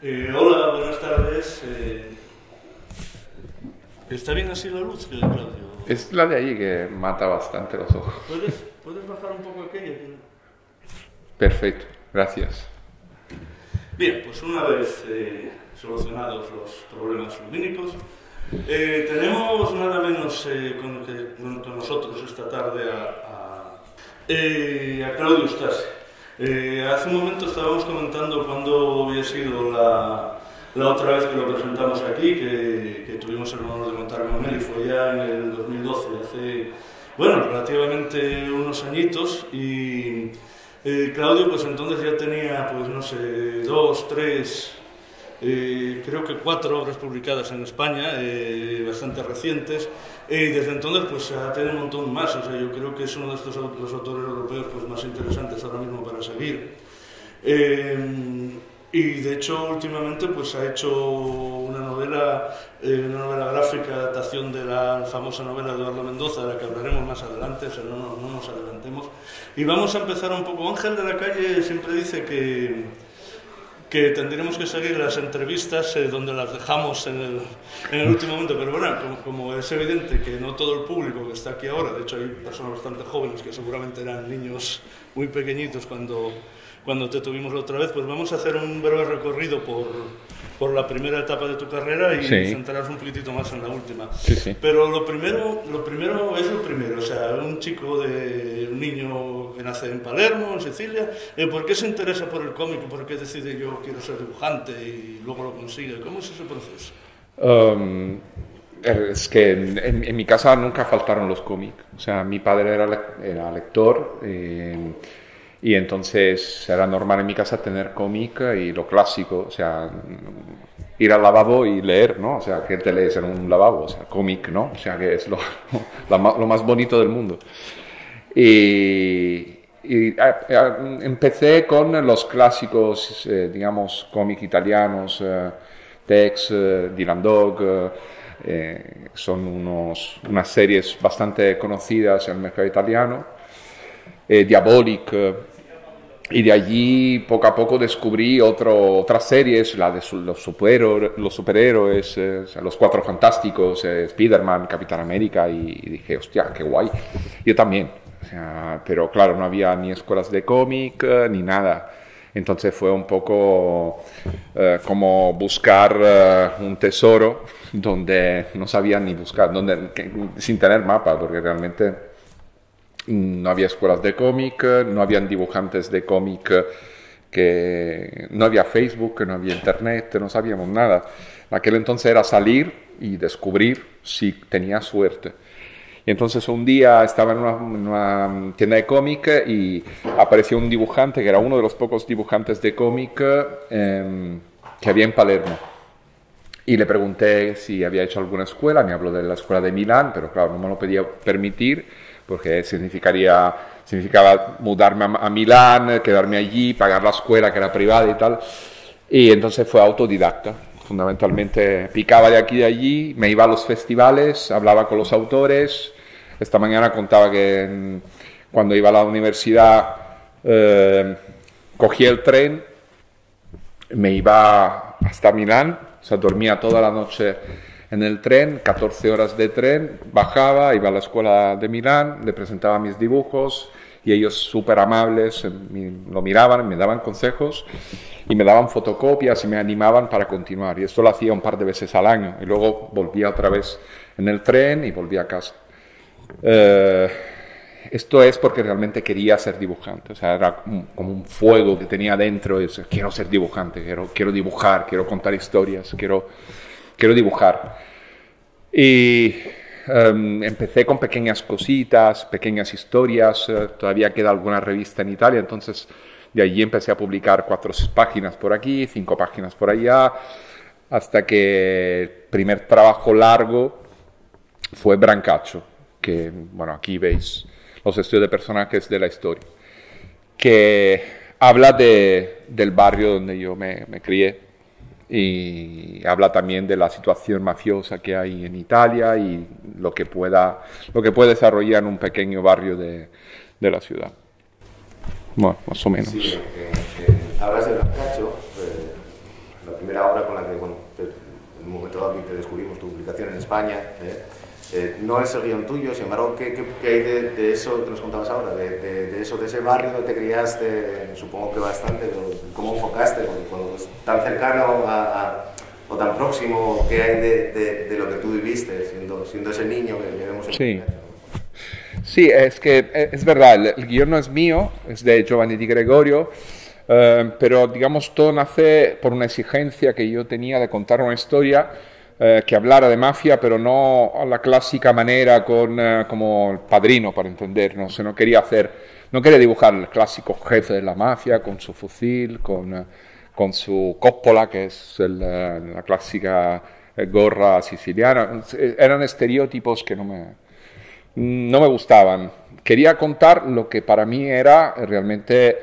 Hola, buenas tardes. ¿Está bien así la luz, Claudio? Es la de ahí que mata bastante los ojos. ¿Puedes bajar un poco aquella? Perfecto, gracias. Bien, pues una vez solucionados los problemas lumínicos, tenemos nada menos con nosotros esta tarde a Claudio Stasi. Hace un momento estábamos comentando cuándo había sido la otra vez que lo presentamos aquí, que tuvimos el honor de contar con él, y fue ya en el 2012, hace, bueno, relativamente unos añitos, y Claudio pues entonces ya tenía, pues no sé, 2, 3, creo que 4 obras publicadas en España, bastante recientes, y desde entonces pues ha tenido un montón más. O sea, yo creo que es uno de los autores europeos pues más interesantes ahora mismo para seguir. Y de hecho últimamente pues ha hecho una novela gráfica, adaptación de la famosa novela de Eduardo Mendoza, de la que hablaremos más adelante, o sea, no nos adelantemos. Y vamos a empezar un poco. Ángel de la Calle siempre dice que tendremos que seguir las entrevistas donde las dejamos en el último momento, pero bueno, como es evidente que no todo el público que está aquí ahora, de hecho hay personas bastante jóvenes que seguramente eran niños muy pequeñitos cuando te tuvimos la otra vez, pues vamos a hacer un breve recorrido por la primera etapa de tu carrera y centrarnos un poquitito más en la última. Sí. Pero lo primero es lo primero, o sea, un niño que nace en Palermo, en Sicilia, ¿por qué se interesa por el cómic? ¿Por qué decide yo quiero ser dibujante y luego lo consigue? ¿Cómo es ese proceso? Es que en mi casa nunca faltaron los cómics. O sea, mi padre era lector, y entonces era normal en mi casa tener cómic y lo clásico, o sea, ir al lavabo y leer, ¿no? O sea, ¿qué te lees en un lavabo? O sea, cómic, ¿no? O sea, que es lo más bonito del mundo. Y empecé con los clásicos, digamos, cómics italianos, Tex, Dylan Dog, son unas series bastante conocidas en el mercado italiano, Diabolic, y de allí poco a poco descubrí otras series, la de los superhéroes, o sea, los Cuatro Fantásticos, Spider-Man, Capitán América, y dije, hostia, qué guay. Yo también, o sea, pero claro, no había ni escuelas de cómic ni nada. Entonces fue un poco como buscar un tesoro donde no sabía ni buscar, sin tener mapa, porque realmente no había escuelas de cómic, no habían dibujantes de cómic, no había Facebook, no había internet, no sabíamos nada. En aquel entonces era salir y descubrir si tenía suerte. Y entonces un día estaba en una tienda de cómic y apareció un dibujante, que era uno de los pocos dibujantes de cómic que había en Palermo. Y le pregunté si había hecho alguna escuela, me habló de la escuela de Milán, pero claro, no me lo podía permitir, porque significaba mudarme a Milán, quedarme allí, pagar la escuela que era privada y tal. Y entonces fue autodidacta. Fundamentalmente picaba de aquí y de allí, me iba a los festivales, hablaba con los autores. Esta mañana contaba que cuando iba a la universidad cogía el tren, me iba hasta Milán, o sea, dormía toda la noche en el tren, 14 horas de tren, bajaba, iba a la escuela de Milán, le presentaba mis dibujos y ellos súper amables lo miraban, me daban consejos y me daban fotocopias y me animaban para continuar. Y esto lo hacía un par de veces al año y luego volvía otra vez en el tren y volvía a casa. Esto es porque realmente quería ser dibujante, o sea, era como un fuego que tenía dentro, quiero ser dibujante, quiero dibujar, quiero contar historias, quiero dibujar. Y empecé con pequeñas cositas, pequeñas historias, todavía queda alguna revista en Italia, entonces de allí empecé a publicar 4 páginas por aquí, 5 páginas por allá, hasta que el primer trabajo largo fue Brancaccio, que, bueno, aquí veis los estudios de personajes de la historia, que habla del barrio donde yo me crié, y habla también de la situación mafiosa que hay en Italia y lo que puede desarrollar en un pequeño barrio de la ciudad. Bueno, más o menos. Sí, hablas de Brancaccio, la primera la obra con la que, bueno, en un momento dado te descubrimos tu publicación en España, no es el guión tuyo, sin embargo, ¿qué hay de eso que nos contabas ahora? De eso, de ese barrio donde te criaste, supongo que bastante, pero ¿cómo enfocaste? Porque cuando es tan cercano o tan próximo, ¿qué hay de lo que tú viviste siendo ese niño que vemos en Sí. Sí, es que es verdad, el guión no es mío, es de Giovanni Di Gregorio, pero digamos todo nace por una exigencia que yo tenía de contar una historia que hablara de mafia, pero no a la clásica manera como El Padrino, para entendernos. No quería dibujar el clásico jefe de la mafia con su fusil, con su coppola, que es la clásica gorra siciliana. Eran estereotipos que no me gustaban. Quería contar lo que para mí era realmente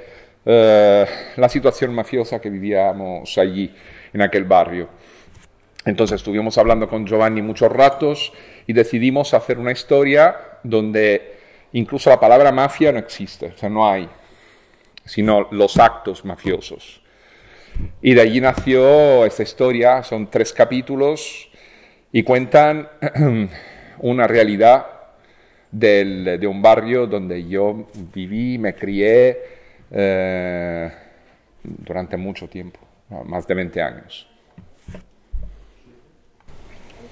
la situación mafiosa que vivíamos allí, en aquel barrio. Entonces estuvimos hablando con Giovanni muchos ratos y decidimos hacer una historia donde incluso la palabra mafia no existe, o sea, no hay, sino los actos mafiosos. Y de allí nació esta historia, son 3 capítulos y cuentan una realidad de un barrio donde yo viví, me crié durante mucho tiempo, más de 20 años.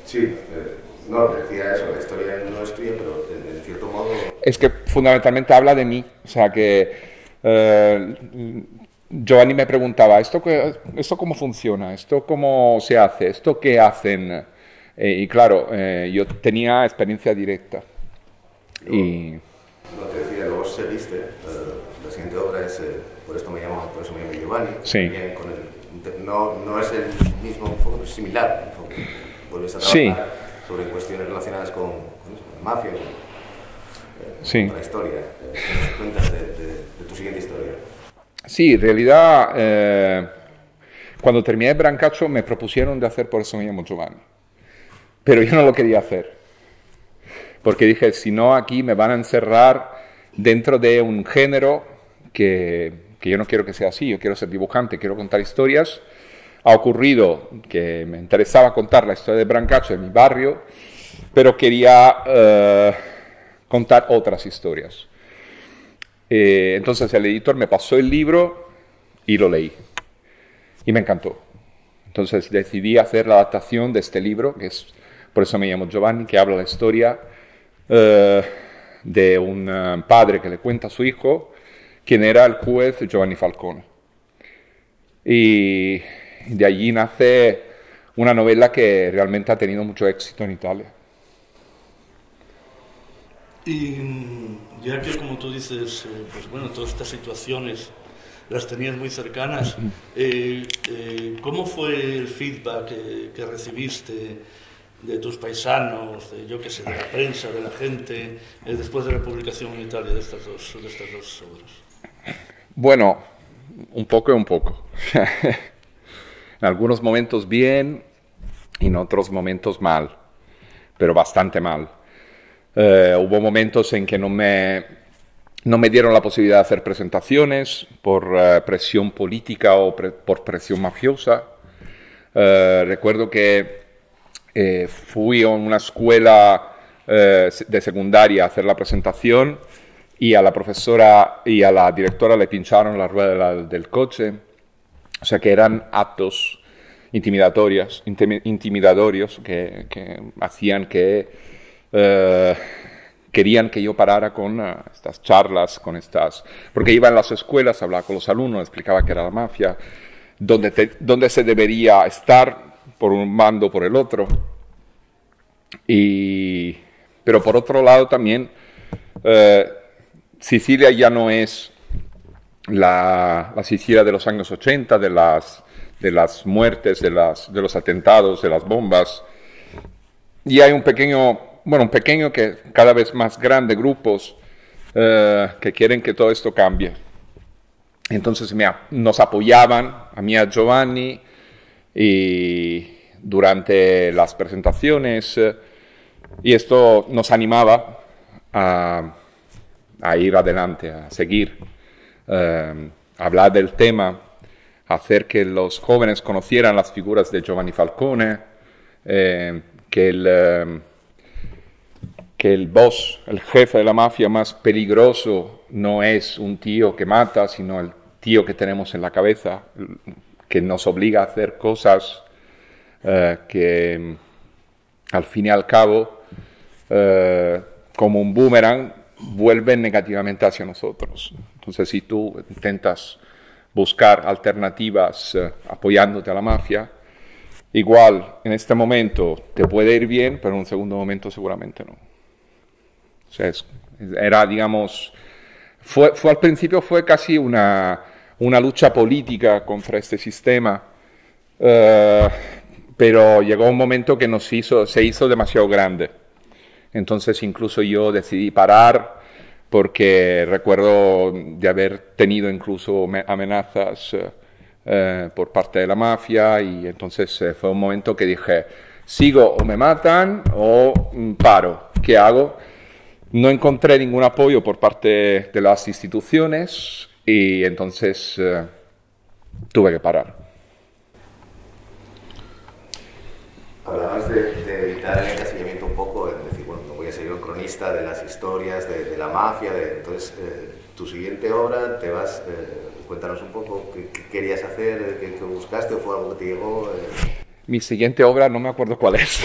Sí, no, te decía eso, la historia no es tuya, pero en cierto modo... Es que fundamentalmente habla de mí, o sea que Giovanni me preguntaba, ¿esto cómo funciona? ¿Esto cómo se hace? ¿Esto qué hacen? Y claro, yo tenía experiencia directa. No te decía, luego seguiste, la siguiente obra es por eso me llamo Giovanni. Sí. No es el mismo enfoque, es similar el enfoque. Vuelves a trabajar sobre cuestiones relacionadas con la mafia, con la historia. ¿Qué nos cuentas de tu siguiente historia? Sí, en realidad, cuando terminé Brancaccio me propusieron de hacer Por eso me llamo Giovanni, pero yo no lo quería hacer, porque dije, si no aquí me van a encerrar dentro de un género que yo no quiero que sea así, yo quiero ser dibujante, quiero contar historias. Ha ocurrido que me interesaba contar la historia de Brancaccio en mi barrio, pero quería contar otras historias. Entonces el editor me pasó el libro y lo leí. Y me encantó. Entonces decidí hacer la adaptación de este libro, que es Por eso me llamo Giovanni, que habla la historia de un padre que le cuenta a su hijo quién era el juez Giovanni Falcone. Y de allí nace una novela que realmente ha tenido mucho éxito en Italia. Y ya que, como tú dices, pues bueno, todas estas situaciones las tenías muy cercanas, ¿cómo fue el feedback que recibiste de tus paisanos, de de la prensa, de la gente, después de la publicación en Italia de estas dos obras? Bueno, un poco y un poco. En algunos momentos bien y en otros momentos mal, pero bastante mal. Hubo momentos en que no me dieron la posibilidad de hacer presentaciones por presión política o por presión mafiosa. Recuerdo que fui a una escuela de secundaria a hacer la presentación y a la profesora y a la directora le pincharon la rueda del coche. O sea que eran actos intimidatorios que hacían que querían que yo parara con estas charlas, porque iba en las escuelas, hablaba con los alumnos, explicaba qué era la mafia, dónde se debería estar por un bando o por el otro. Pero por otro lado también, Sicilia ya no es la Sicilia de los años 80, de las muertes, de los atentados, de las bombas. Y hay un pequeño que cada vez más grande, grupos que quieren que todo esto cambie. Entonces nos apoyaban, a mí y a Giovanni, y durante las presentaciones, y esto nos animaba a ir adelante, a seguir. Hablar del tema, hacer que los jóvenes conocieran las figuras de Giovanni Falcone, que el boss, el jefe de la mafia más peligroso no es un tío que mata, sino el tío que tenemos en la cabeza, que nos obliga a hacer cosas que al fin y al cabo, como un boomerang, vuelven negativamente hacia nosotros. Entonces, si tú intentas buscar alternativas apoyándote a la mafia, igual en este momento te puede ir bien, pero en un segundo momento seguramente no. O sea, era, digamos, al principio fue casi una lucha política contra este sistema, pero llegó un momento que se hizo demasiado grande. Entonces incluso yo decidí parar porque recuerdo de haber tenido incluso amenazas por parte de la mafia, y entonces fue un momento que dije, sigo o me matan o paro, ¿qué hago? No encontré ningún apoyo por parte de las instituciones y entonces tuve que parar. Hablabas de evitar el encasillamiento un poco, es decir, bueno, no voy a ser yo el cronista de las historias de la mafia, entonces tu siguiente obra, cuéntanos un poco qué querías hacer, qué buscaste, o fue algo que te llegó. Mi siguiente obra no me acuerdo cuál es.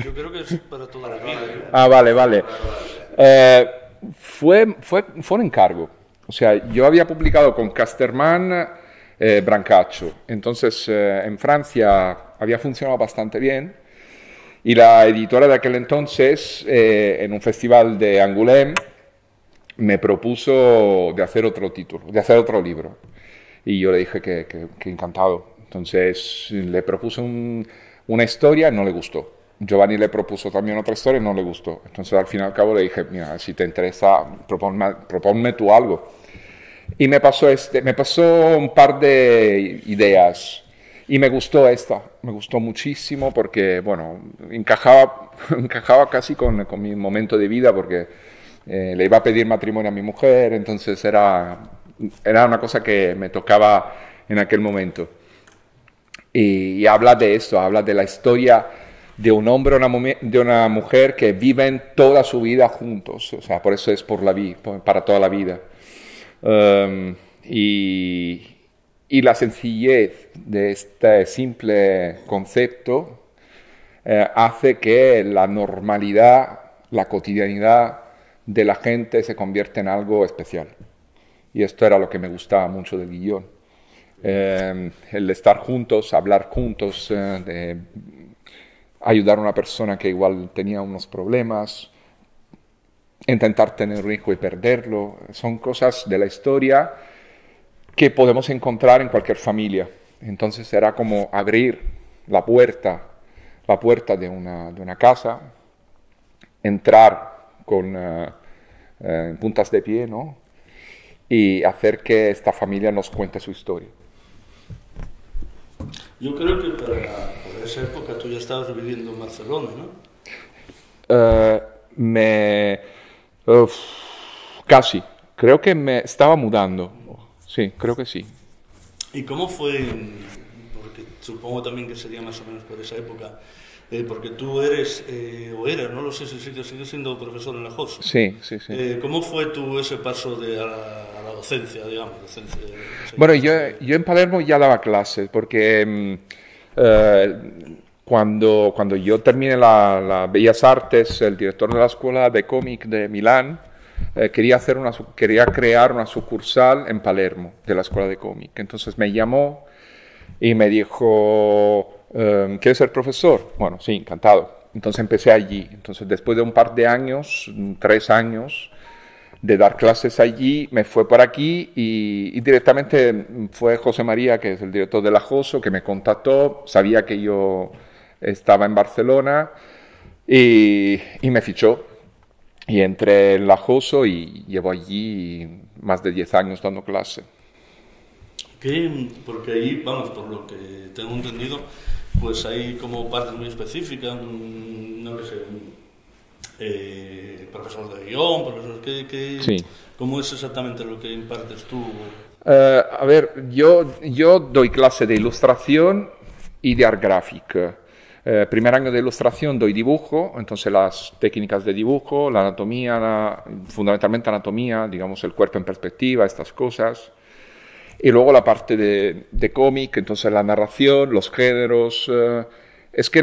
Yo creo que es para toda la vida. Ah, vale. Fue un encargo. O sea, yo había publicado con Casterman Brancaccio. Entonces, en Francia había funcionado bastante bien. Y la editora de aquel entonces, en un festival de Angoulême, me propuso de hacer otro título, de hacer otro libro. Y yo le dije que encantado. Entonces, le propuso una historia, no le gustó. Giovanni le propuso también otra historia y no le gustó. Entonces, al fin y al cabo, le dije, mira, si te interesa, proponme tú algo. Y me pasó un par de ideas. Y me gustó me gustó muchísimo porque, bueno, encajaba casi con mi momento de vida, porque le iba a pedir matrimonio a mi mujer, entonces era una cosa que me tocaba en aquel momento. Y habla de esto, habla de la historia de un hombre y de una mujer que viven toda su vida juntos, o sea, por eso es para toda la vida. Y la sencillez de este simple concepto hace que la normalidad, la cotidianidad de la gente se convierta en algo especial. Y esto era lo que me gustaba mucho del guión. El estar juntos, hablar juntos, de ayudar a una persona que igual tenía unos problemas, intentar tener un hijo y perderlo, son cosas de la historia que podemos encontrar en cualquier familia. Entonces era como abrir la puerta de una casa, entrar con puntas de pie, ¿no? Y hacer que esta familia nos cuente su historia. Yo creo que por esa época tú ya estabas viviendo en Barcelona, ¿no? Casi. Creo que me estaba mudando. Sí, creo que sí. ¿Y cómo fue? Porque supongo también que sería más o menos por esa época. Porque tú eres, o eras, no lo sé si sigues siendo profesor en la JOS. Sí. ¿Cómo fue ese paso a la docencia, digamos? Bueno, yo en Palermo ya daba clases, porque cuando yo terminé la Bellas Artes, el director de la Escuela de Cómic de Milán quería crear una sucursal en Palermo de la Escuela de Cómic. Entonces me llamó y me dijo, ¿quieres ser profesor? Bueno, sí, encantado. Entonces empecé allí. Entonces después de un par de años, 3 años de dar clases allí, me fue por aquí y directamente fue José María, que es el director de la JOSO, que me contactó, sabía que yo estaba en Barcelona y me fichó. Y entré en la JOSO y llevo allí más de 10 años dando clase. Porque ahí, vamos, por lo que tengo entendido, pues hay como partes muy específicas, no sé, profesor de guión, profesor, Sí. ¿Cómo es exactamente lo que impartes tú? A ver, yo doy clase de ilustración y de art graphic. Primer año de ilustración doy dibujo, entonces las técnicas de dibujo, la anatomía, fundamentalmente anatomía, digamos el cuerpo en perspectiva, estas cosas. Y luego la parte de cómic, entonces la narración, los géneros. Es que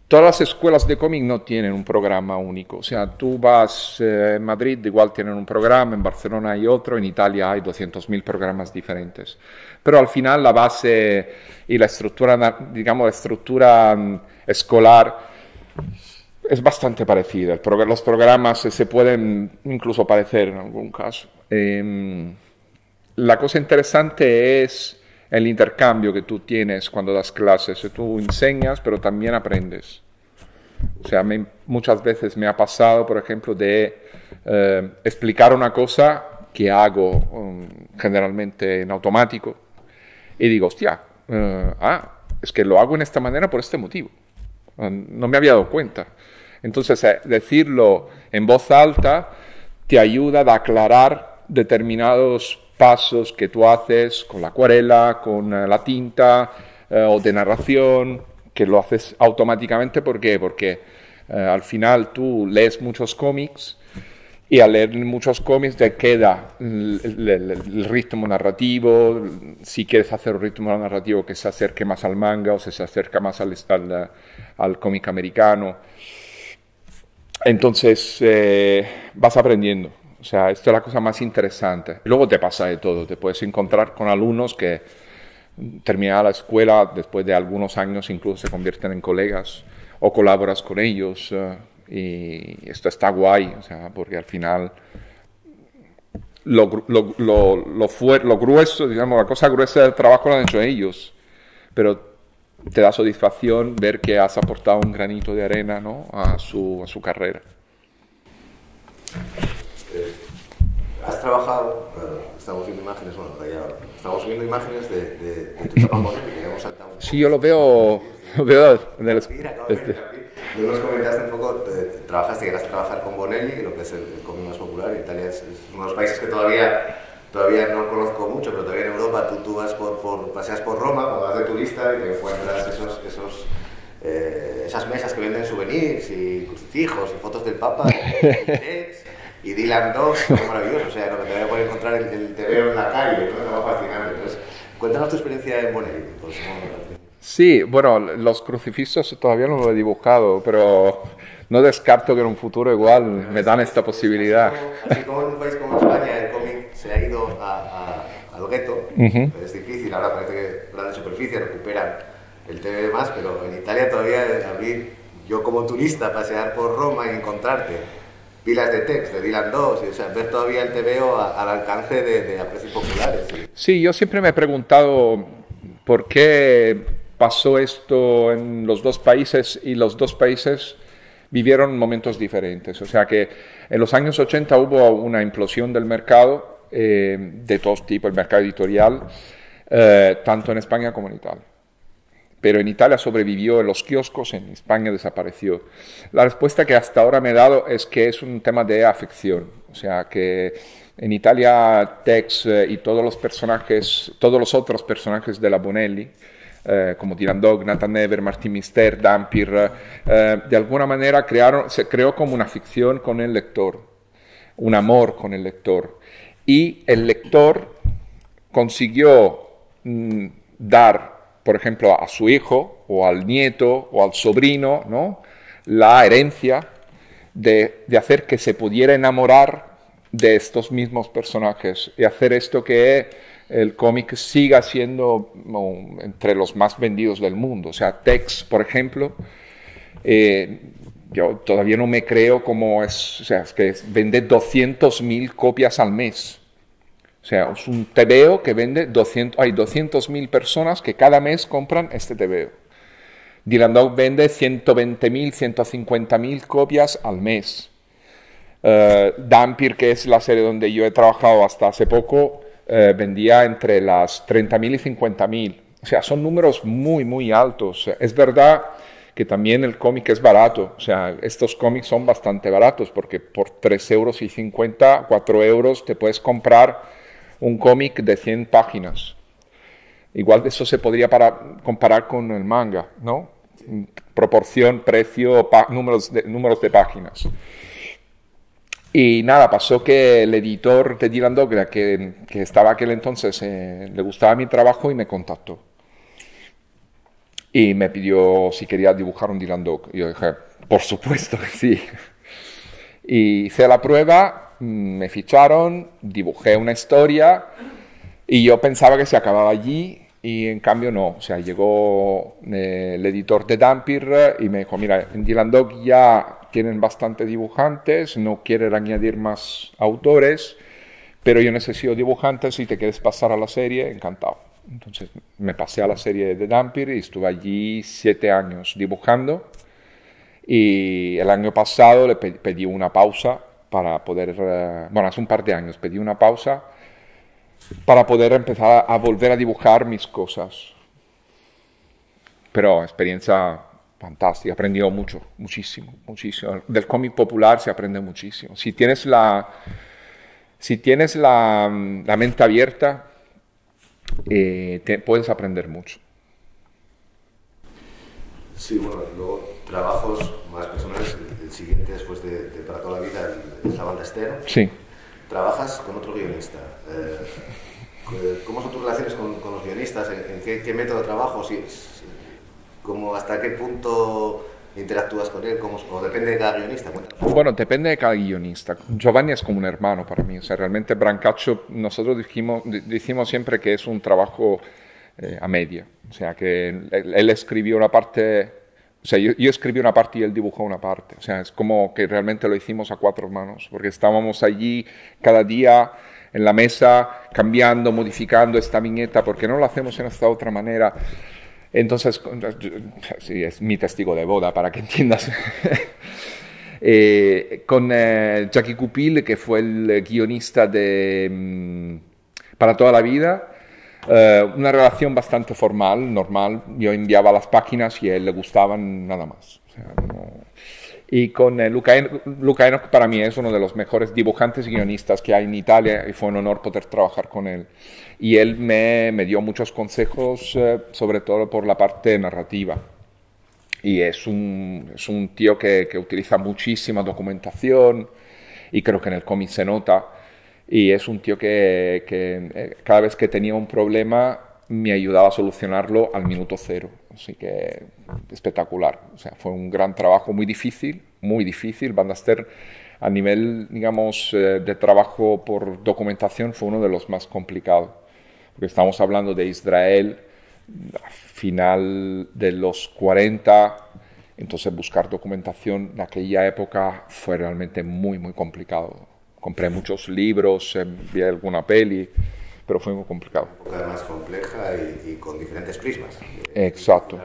todas las escuelas de cómic no tienen un programa único. O sea, tú vas en Madrid, igual tienen un programa, en Barcelona hay otro, en Italia hay 200.000 programas diferentes. Pero al final la base y la estructura, digamos, la estructura escolar es bastante parecida. Los programas se pueden incluso parecer en algún caso. La cosa interesante es el intercambio que tú tienes cuando das clases. Tú enseñas, pero también aprendes. O sea, muchas veces me ha pasado, por ejemplo, de explicar una cosa que hago generalmente en automático y digo, hostia, es que lo hago en esta manera por este motivo. No me había dado cuenta. Entonces, decirlo en voz alta te ayuda a aclarar determinados pasos que tú haces con la acuarela, con la tinta o de narración, que lo haces automáticamente. ¿Por qué? Porque al final tú lees muchos cómics y al leer muchos cómics te queda el ritmo narrativo. Si quieres hacer un ritmo narrativo que se acerque más al manga o se acerca más al cómic americano, entonces vas aprendiendo. O sea, esto es la cosa más interesante. Y luego te pasa de todo. Te puedes encontrar con alumnos que terminan la escuela, después de algunos años incluso se convierten en colegas o colaboras con ellos. Y esto está guay, o sea, porque al final lo grueso, digamos, la cosa gruesa del trabajo lo han hecho ellos. Pero te da satisfacción ver que has aportado un granito de arena, ¿no?, a su carrera. Has trabajado, estamos viendo imágenes, bueno, estamos viendo imágenes de tu etapa Bonelli, que hemos saltado. Sí, yo lo veo en el... Tú nos comentaste un poco, llegaste a trabajar con Bonelli, lo que es el cómic más popular. Italia es uno de los países que todavía no conozco mucho, pero todavía en Europa tú paseas por Roma, cuando vas de turista y te encuentras esas mesas que venden souvenirs y crucifijos y fotos del Papa y Dylan Dog, son maravillosos. O sea, lo que te voy a poder encontrar el TVO en la calle, ¿no? Es algo fascinante. Entonces, cuéntanos tu experiencia en Bonelli. Sí, bueno, los crucifijos todavía no lo he dibujado, pero no descarto que en un futuro igual me dan esta posibilidad. Así como en un país como España el cómic se ha ido al gueto, es difícil, ahora parece que grandes superficies recuperan el TV más, pero en Italia todavía yo como turista pasear por Roma y encontrarte pilas de text de Dylan Dog, o sea, ver todavía el TVO al alcance de aprecios populares. Sí, yo siempre me he preguntado por qué pasó esto en los dos países, y los dos países vivieron momentos diferentes. O sea que en los años 80 hubo una implosión del mercado de todos tipos, el mercado editorial, tanto en España como en Italia. Pero en Italia sobrevivió en los kioscos, en España desapareció. La respuesta que hasta ahora me he dado es que es un tema de afección. O sea que en Italia Tex y todos los otros personajes de la Bonelli, como Dylan Dog, Nathan Never, Martin Mister, Dampir, de alguna manera se creó como una ficción con el lector, un amor con el lector. Y el lector consiguió dar, por ejemplo, a su hijo, o al nieto, o al sobrino, ¿no?, la herencia de hacer que se pudiera enamorar de estos mismos personajes y hacer esto que el cómic siga siendo entre los más vendidos del mundo. O sea, Tex, por ejemplo, yo todavía no me creo cómo es, o sea, es que vende 200.000 copias al mes. O sea, es un TVO que vende hay 200.000 personas que cada mes compran este TVO. Dylan Dog vende 120.000, 150.000 copias al mes. Dampir, que es la serie donde yo he trabajado hasta hace poco, vendía entre las 30.000 y 50.000. O sea, son números muy, muy altos. Es verdad que también el cómic es barato. O sea, estos cómics son bastante baratos porque por 3,50 €, 4 € te puedes comprar un cómic de 100 páginas. Igual eso se podría comparar con el manga, ¿no? Proporción, precio, números de páginas. Y nada, pasó que el editor de Dylan Dog, que estaba aquel entonces, le gustaba mi trabajo y me contactó. Y me pidió si quería dibujar un Dylan Dog. Y yo dije, por supuesto que sí. Y hice la prueba, me ficharon, dibujé una historia y yo pensaba que se acababa allí y en cambio no. O sea, llegó el editor de Dampir y me dijo, mira, en Dylan Dog ya tienen bastante dibujantes, no quieren añadir más autores, pero yo necesito dibujantes, si te quieres pasar a la serie, encantado. Entonces me pasé a la serie de Dampir y estuve allí 7 años dibujando. Y el año pasado le pedí una pausa para poder, bueno, hace un par de años pedí una pausa para poder empezar a volver a dibujar mis cosas. Pero experiencia fantástica, he aprendido mucho, muchísimo. Del cómic popular se aprende muchísimo. Si tienes la mente abierta, puedes aprender mucho. Sí, bueno, luego trabajos más personales, el siguiente después de Para toda la vida es La banda Stern. Sí. Trabajas con otro guionista. ¿Cómo son tus relaciones con los guionistas? ¿En qué método de trabajo? ¿Hasta qué punto interactúas con él? ¿O depende de cada guionista? Cuéntanos. Bueno, depende de cada guionista. Giovanni es como un hermano para mí. O sea, realmente Brancaccio, nosotros decimos siempre que es un trabajo a media. O sea, que él escribió una parte, o sea, yo escribí una parte y él dibujó una parte. O sea, es como que realmente lo hicimos a 4 manos, porque estábamos allí cada día en la mesa, cambiando, modificando esta viñeta, porque no lo hacemos en esta otra manera. Entonces, sí, es mi testigo de boda, para que entiendas. Con Jackie Cupil, que fue el guionista de Para toda la vida, una relación bastante formal, normal. Yo enviaba las páginas y a él le gustaban nada más. O sea, no. Y con Luca Enoch, para mí es uno de los mejores dibujantes y guionistas que hay en Italia y fue un honor poder trabajar con él. Y él me dio muchos consejos, sobre todo por la parte narrativa. Y es un tío que utiliza muchísima documentación y creo que en el cómic se nota. Y es un tío que cada vez que tenía un problema me ayudaba a solucionarlo al minuto 0. Así que espectacular. O sea, fue un gran trabajo, muy difícil, muy difícil. Banda Stern, a nivel, digamos, de trabajo por documentación, fue uno de los más complicados. Porque estamos hablando de Israel, final de los 40, entonces buscar documentación en aquella época fue realmente muy, muy complicado. Compré muchos libros, vi alguna peli, pero fue muy complicado. Una época más compleja y con diferentes prismas. Exacto.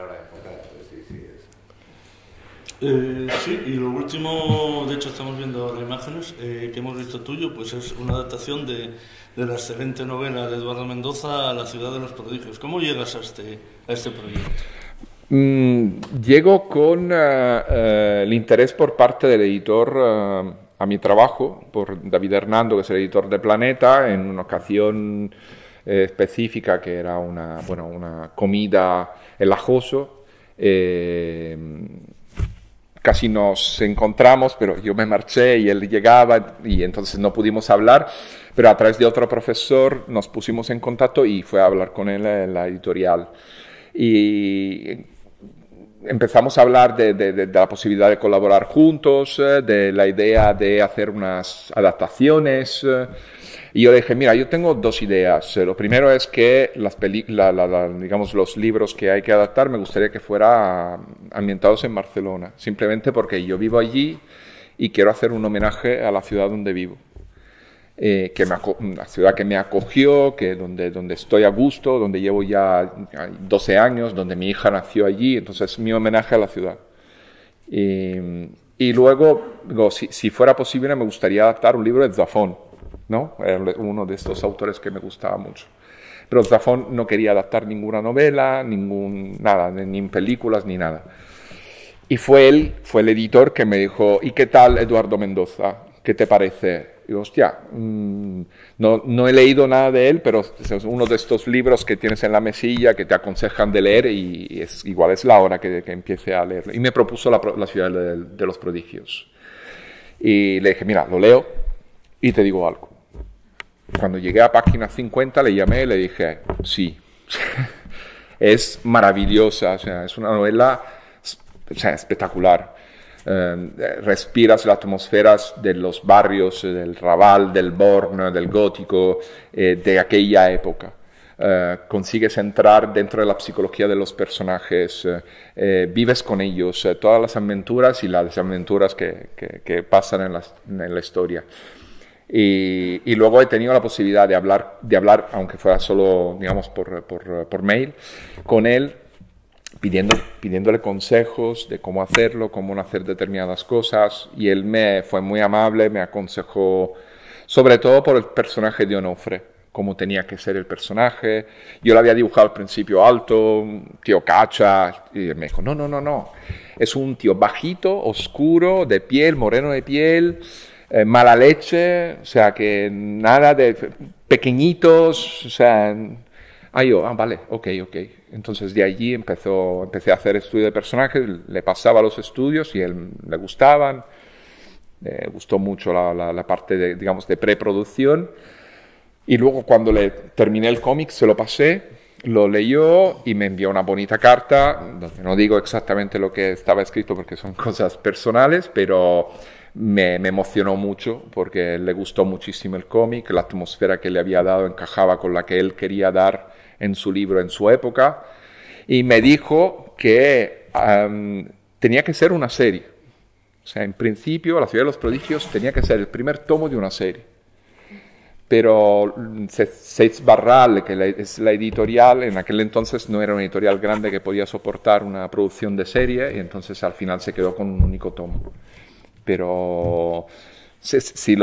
Sí, y lo último, de hecho estamos viendo ahora imágenes que hemos visto tuyo, pues es una adaptación de la excelente novela de Eduardo Mendoza, La ciudad de los prodigios. ¿Cómo llegas a este proyecto? Llego con el interés por parte del editor a mi trabajo, por David Hernando, que es el editor de Planeta, en una ocasión específica que era una comida en Lajoso. Casi nos encontramos, pero yo me marché y él llegaba y entonces no pudimos hablar, pero a través de otro profesor nos pusimos en contacto y fue a hablar con él en la editorial. Y empezamos a hablar de la posibilidad de colaborar juntos, de la idea de hacer unas adaptaciones. Y yo le dije, mira, yo tengo 2 ideas. Lo primero es que digamos, los libros que hay que adaptar me gustaría que fueran ambientados en Barcelona, simplemente porque yo vivo allí y quiero hacer un homenaje a la ciudad donde vivo. La ciudad que me acogió, donde estoy a gusto, donde llevo ya 12 años, donde mi hija nació allí, entonces mi homenaje a la ciudad. Y luego, si fuera posible, me gustaría adaptar un libro de Zafón, ¿no? Era uno de estos autores que me gustaba mucho. Pero Zafón no quería adaptar ninguna novela, nada, ni en películas, ni nada. Y fue el editor que me dijo, ¿y qué tal Eduardo Mendoza? ¿Qué te parece? Digo, hostia, no he leído nada de él, pero es uno de estos libros que tienes en la mesilla que te aconsejan de leer y igual es la hora que empiece a leerlo. Y me propuso la ciudad de los prodigios. Y le dije, mira, lo leo y te digo algo. Cuando llegué a página 50 le llamé y le dije, sí, es maravillosa, o sea, es una novela, o sea, espectacular. Respiras las atmósferas de los barrios del Raval, del Born, del gótico, de aquella época. Consigues entrar dentro de la psicología de los personajes, vives con ellos, todas las aventuras y las desaventuras que pasan en la historia. Y luego he tenido la posibilidad de hablar, aunque fuera solo, digamos, por mail, con él, pidiéndole consejos de cómo hacerlo, cómo no hacer determinadas cosas, y él fue muy amable, me aconsejó, sobre todo por el personaje de Onofre, cómo tenía que ser el personaje. Yo lo había dibujado al principio alto, un tío cacha, y él me dijo, no, es un tío bajito, oscuro, de piel, moreno de piel, mala leche, o sea, que nada de pequeñitos, o sea... vale, ok. Entonces de allí empecé a hacer estudio de personajes, le pasaba los estudios y a él le gustaban, le gustó mucho la parte de, digamos, de preproducción. Y luego cuando le terminé el cómic se lo pasé, lo leyó y me envió una bonita carta, donde no digo exactamente lo que estaba escrito porque son cosas personales, pero me emocionó mucho porque le gustó muchísimo el cómic, la atmósfera que le había dado encajaba con la que él quería dar en su libro en su época, y me dijo que tenía que ser una serie. O sea, en principio La ciudad de los prodigios tenía que ser el primer tomo de una serie, pero Seix Barral, que es la editorial, en aquel entonces no era una editorial grande que podía soportar una producción de serie, y entonces al final se quedó con un único tomo. Pero si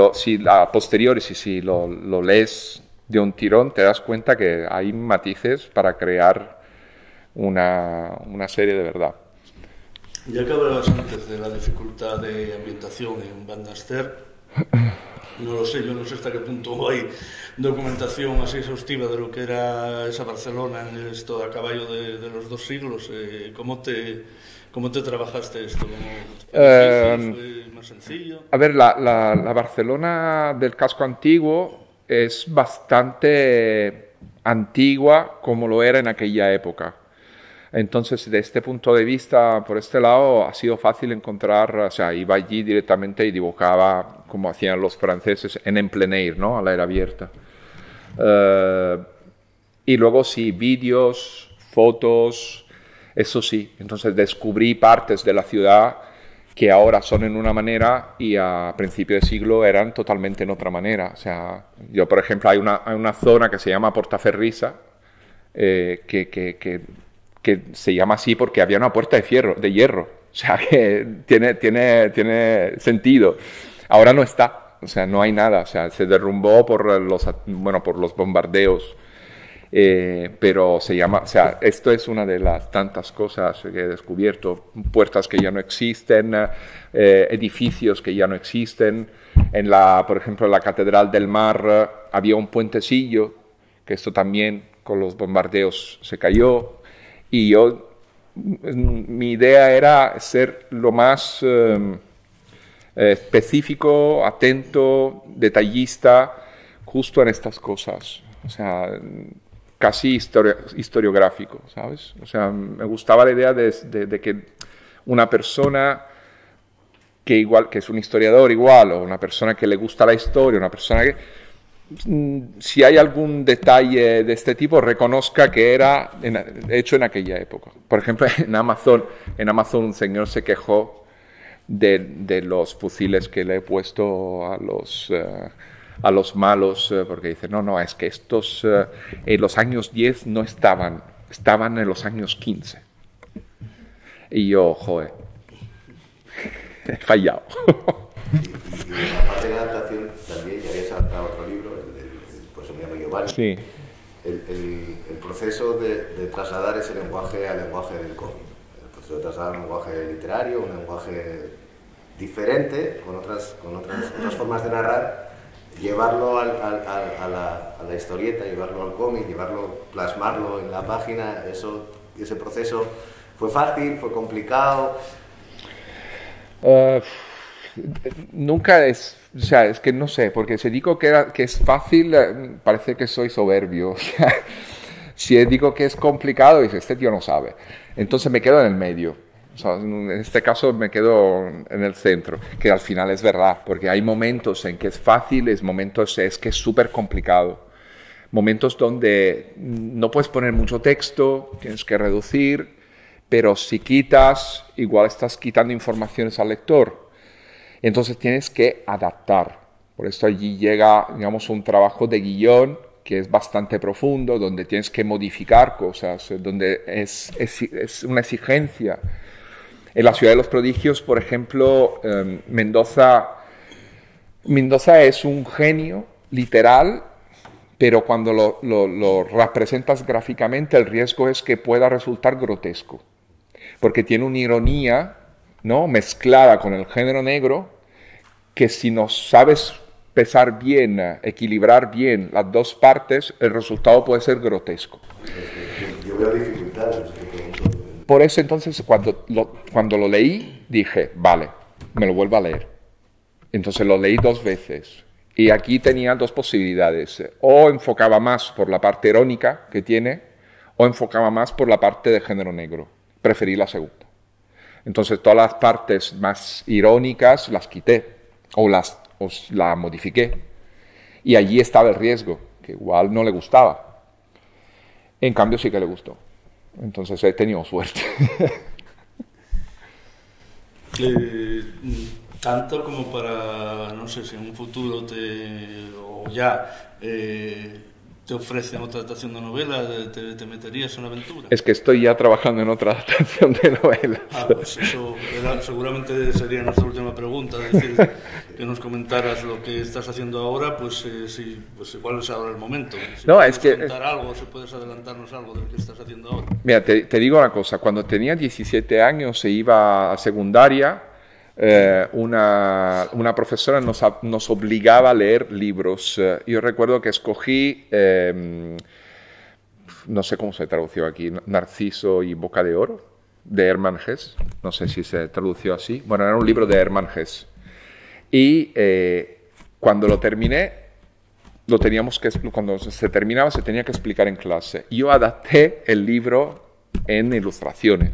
a posteriori, si lo lees de un tirón, te das cuenta que hay matices para crear una serie de verdad. Ya que hablabas antes de la dificultad de ambientación en Van Aster, no lo sé, yo no sé hasta qué punto hay documentación así exhaustiva de lo que era esa Barcelona en esto a caballo de los 2 siglos. ¿Cómo te trabajaste esto? ¿Fue más sencillo? A ver, la Barcelona del casco antiguo es bastante antigua como lo era en aquella época. Entonces, de este punto de vista, por este lado, ha sido fácil encontrar, o sea, iba allí directamente y dibujaba como hacían los franceses en plein air, ¿no? A la aire abierta. Y luego sí, vídeos, fotos, eso sí. Entonces descubrí partes de la ciudad que ahora son en una manera y a principio de siglo eran totalmente en otra manera. O sea, yo, por ejemplo, hay una zona que se llama Portaferrisa, que se llama así porque había una puerta de hierro. O sea, que tiene sentido. Ahora no está, o sea, no hay nada. O sea, se derrumbó por los bombardeos. Pero se llama, o sea, esto es una de las tantas cosas que he descubierto, puertas que ya no existen, edificios que ya no existen. Por ejemplo, en la Catedral del Mar había un puentecillo, que esto también con los bombardeos se cayó, y mi idea era ser lo más específico, atento, detallista, justo en estas cosas. O sea, casi historiográfico, ¿sabes? O sea, me gustaba la idea de que una persona que es un historiador igual, o una persona que le gusta la historia, una persona que, si hay algún detalle de este tipo, reconozca que era hecho en aquella época. Por ejemplo, en Amazon un señor se quejó de los fusiles que le he puesto a los malos, porque dice, no, es que estos en los años 10 no estaban en los años 15. Y yo, joder, he fallado. Y aparte de la adaptación, también ya habías adaptado otro libro, por eso me llamo Giovanni. Sí. El proceso de trasladar ese lenguaje al lenguaje del cómic. El proceso de trasladar un lenguaje literario, un lenguaje diferente, con otras formas de narrar, llevarlo a la historieta, llevarlo al cómic, plasmarlo en la página, ese proceso fue fácil, fue complicado. Nunca es, o sea, es que no sé, porque si digo que es fácil, parece que soy soberbio. O sea, si digo que es complicado, dice, este tío no sabe. Entonces me quedo en el medio. O sea, en este caso me quedo en el centro, que al final es verdad, porque hay momentos en que es fácil, es momentos es que es súper complicado. Momentos donde no puedes poner mucho texto, tienes que reducir, pero si quitas, igual estás quitando informaciones al lector. Entonces tienes que adaptar. Por eso allí llega, digamos, un trabajo de guión que es bastante profundo, donde tienes que modificar cosas, donde es una exigencia. En la Ciudad de los Prodigios, por ejemplo, Mendoza es un genio literal, pero cuando lo representas gráficamente, el riesgo es que pueda resultar grotesco, porque tiene una ironía, ¿no?, mezclada con el género negro, que si no sabes pesar bien, equilibrar bien las dos partes, el resultado puede ser grotesco. Yo veo dificultades. Por eso entonces cuando lo leí dije, vale, me lo vuelvo a leer. Entonces lo leí 2 veces. Y aquí tenía 2 posibilidades. O enfocaba más por la parte irónica que tiene, o enfocaba más por la parte de género negro. Preferí la segunda. Entonces todas las partes más irónicas las quité o la modifiqué. Y allí estaba el riesgo, que igual no le gustaba. En cambio sí que le gustó. Entonces he tenido suerte. Tanto como para, no sé, si en un futuro te ofrecen otra adaptación de novela, ¿te meterías en una aventura? Es que estoy ya trabajando en otra adaptación de novelas. Pues eso seguramente sería nuestra última pregunta, es decir, que nos comentaras lo que estás haciendo ahora, pues igual es ahora el momento. Si no, puedes es que comentar algo, si puedes adelantarnos algo de lo que estás haciendo ahora. Mira, te digo una cosa, cuando tenía 17 años se iba a secundaria, una profesora nos obligaba a leer libros. Yo recuerdo que escogí, no sé cómo se tradució aquí, Narciso y Boca de Oro, de Hermann Hesse. No sé si se tradució así. Bueno, era un libro de Hermann Hesse. Y cuando lo terminé, cuando se terminaba se tenía que explicar en clase. Yo adapté el libro en ilustraciones.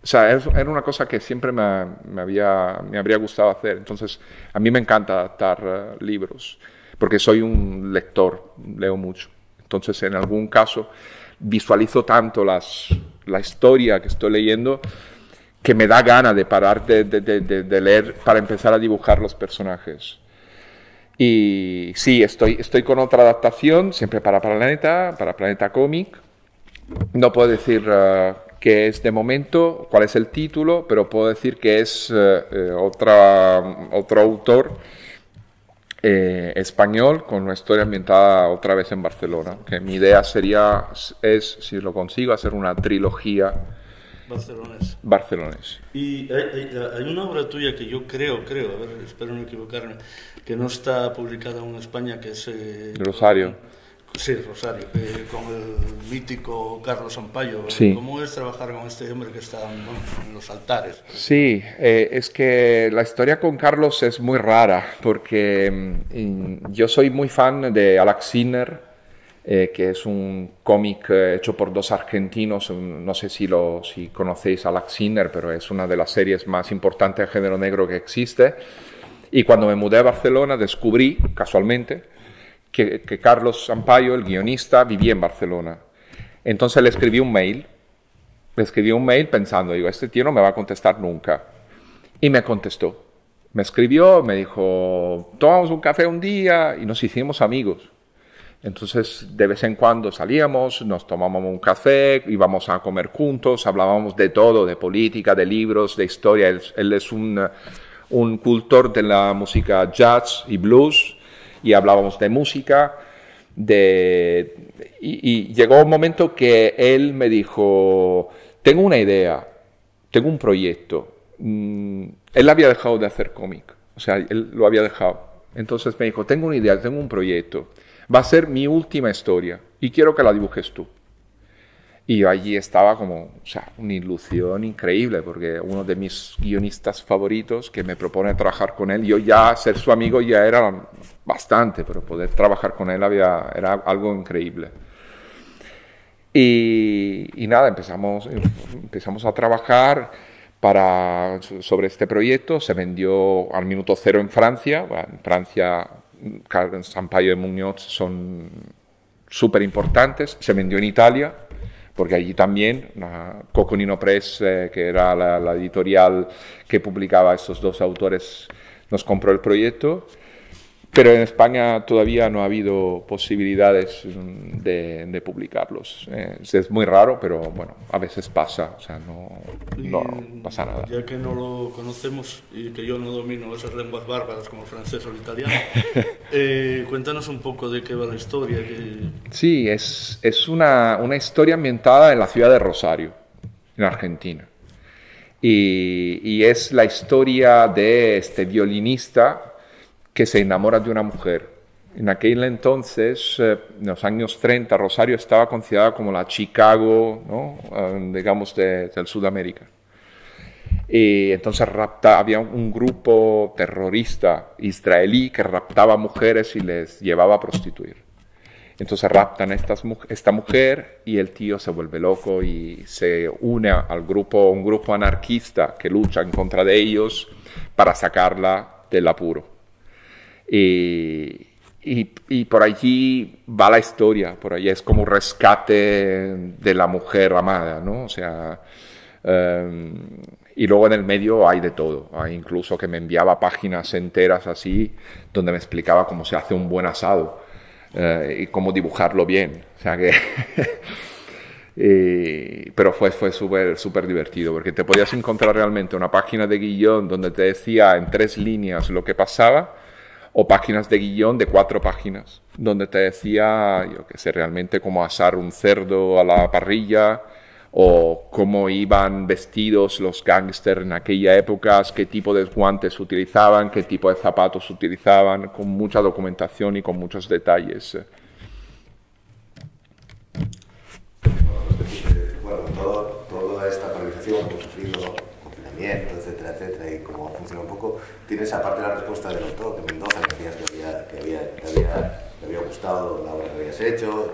O sea, era una cosa que siempre me habría gustado hacer. Entonces, a mí me encanta adaptar libros, porque soy un lector, leo mucho. Entonces, en algún caso, visualizo tanto la historia que estoy leyendo que me da gana de parar de leer para empezar a dibujar los personajes. Y sí, estoy con otra adaptación, siempre para Planeta Cómic. No puedo decir qué es de momento, cuál es el título, pero puedo decir que es otro autor español con una historia ambientada otra vez en Barcelona. Que mi idea si lo consigo, hacer una trilogía barcelonés. Y hay una obra tuya que yo creo, a ver, espero no equivocarme, que no está publicada aún en España, que es... Rosario. Sí, Rosario, con el mítico Carlos Sampaio. Sí. ¿Cómo es trabajar con este hombre que está en los altares? Sí, es que la historia con Carlos es muy rara, porque yo soy muy fan de Alex Sinner, que es un cómic hecho por 2 argentinos. No sé si conocéis a Alex Sinner, pero es una de las series más importantes de género negro que existe. Y cuando me mudé a Barcelona descubrí, casualmente, que Carlos Sampaio, el guionista, vivía en Barcelona. Entonces le escribí un mail pensando, digo, este tío no me va a contestar nunca. Y me contestó. Me escribió, me dijo, tomamos un café un día, y nos hicimos amigos. Entonces, de vez en cuando salíamos, nos tomábamos un café, íbamos a comer juntos, hablábamos de todo, de política, de libros, de historia. Él es un cultor de la música jazz y blues, y hablábamos de música, y llegó un momento que él me dijo, tengo una idea, tengo un proyecto. Él había dejado de hacer cómic, o sea, él lo había dejado. Entonces me dijo, tengo una idea, tengo un proyecto, va a ser mi última historia y quiero que la dibujes tú. Y yo allí estaba como, o sea, una ilusión increíble, porque uno de mis guionistas favoritos que me propone trabajar con él, yo ya ser su amigo ya era bastante, pero poder trabajar con él era algo increíble. Y nada, empezamos a trabajar sobre este proyecto. Se vendió al minuto cero en Francia. Bueno, en Francia, Sampaio y Muñoz son súper importantes. Se vendió en Italia, porque allí también Coconino Press, que era la editorial que publicaba a estos dos autores, nos compró el proyecto. Pero en España todavía no ha habido posibilidades de publicarlos. Es muy raro, pero bueno, a veces pasa, o sea, no pasa nada. Ya que no lo conocemos y que yo no domino esas lenguas bárbaras como el francés o el italiano, cuéntanos un poco de qué va la historia. Sí, es una historia ambientada en la ciudad de Rosario, en Argentina. Y es la historia de este violinista que se enamora de una mujer. En aquel entonces, en los años 30, Rosario estaba considerada como la Chicago, ¿no? Digamos, del Sudamérica. Y entonces había un grupo terrorista israelí que raptaba mujeres y les llevaba a prostituir. Entonces raptan a esta mujer y el tío se vuelve loco y se une al un grupo anarquista que lucha en contra de ellos para sacarla del apuro. Y por allí va la historia, por allí es como un rescate de la mujer amada, ¿no? O sea, y luego en el medio hay de todo. Hay incluso que me enviaba páginas enteras así, donde me explicaba cómo se hace un buen asado y cómo dibujarlo bien. O sea que... pero fue súper divertido, porque te podías encontrar realmente una página de guión donde te decía en 3 líneas lo que pasaba, o páginas de guión de 4 páginas, donde te decía, yo qué sé, realmente cómo asar un cerdo a la parrilla, o cómo iban vestidos los gángsters en aquella época, qué tipo de guantes utilizaban, qué tipo de zapatos utilizaban, con mucha documentación y con muchos detalles. Bueno, toda esta paralización que hemos sufrido, confinamiento, etcétera, etcétera, y cómo funciona un poco, tienes aparte la respuesta del autor de Mendoza, que decías que te había gustado la obra que habías hecho,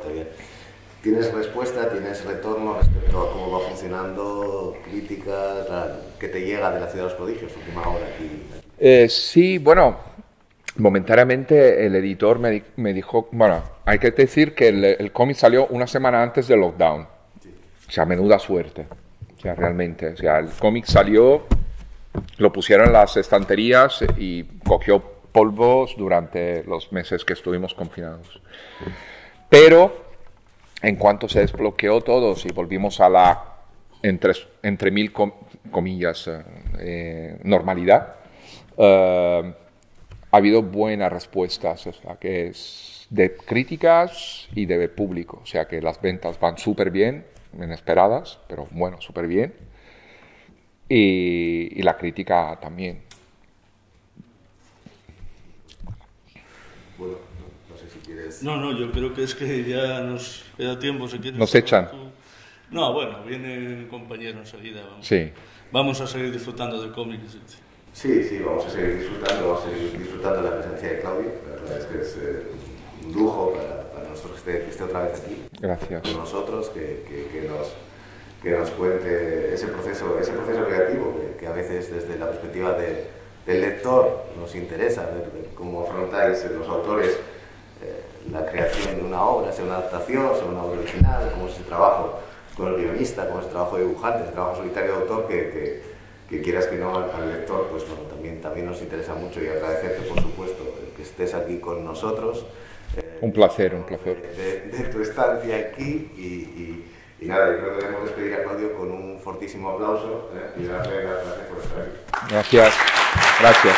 tienes respuesta, tienes retorno respecto a cómo va funcionando, críticas, que te llega de la Ciudad de los Prodigios, última obra aquí. Sí, bueno, momentáneamente el editor me dijo, bueno, hay que decir que el cómic salió una semana antes del lockdown. O sea, menuda suerte, o sea, realmente. O sea, el cómic salió, lo pusieron en las estanterías y cogió polvos durante los meses que estuvimos confinados. Pero, en cuanto se desbloqueó todo y volvimos a la, entre mil comillas, normalidad, ha habido buenas respuestas, o sea, que es de críticas y de público. O sea, que las ventas van súper bien, inesperadas, pero bueno, súper bien. Y la crítica también. Bueno, no sé si quieres... No, yo creo que es que ya nos queda tiempo. Si quieres, nos echan. No, bueno, viene un compañero enseguida. Vamos a seguir disfrutando de cómics. Sí, vamos a seguir disfrutando de la presencia de Claudio. La verdad es que es un lujo para nosotros que esté otra vez aquí. Gracias. Con nosotros, que nos cuente ese proceso creativo que a veces desde la perspectiva del lector nos interesa, ver cómo afrontáis los autores la creación de una obra, sea una adaptación, sea una obra original, cómo es ese trabajo con el guionista, cómo es el trabajo de dibujante, ese trabajo solitario de autor que quieras que no al lector, pues bueno, también nos interesa mucho, y agradecerte, por supuesto, que estés aquí con nosotros. Un placer. De tu estancia aquí y nada, yo creo que debemos despedir a Claudio con un fortísimo aplauso y darle las gracias por estar aquí. Gracias.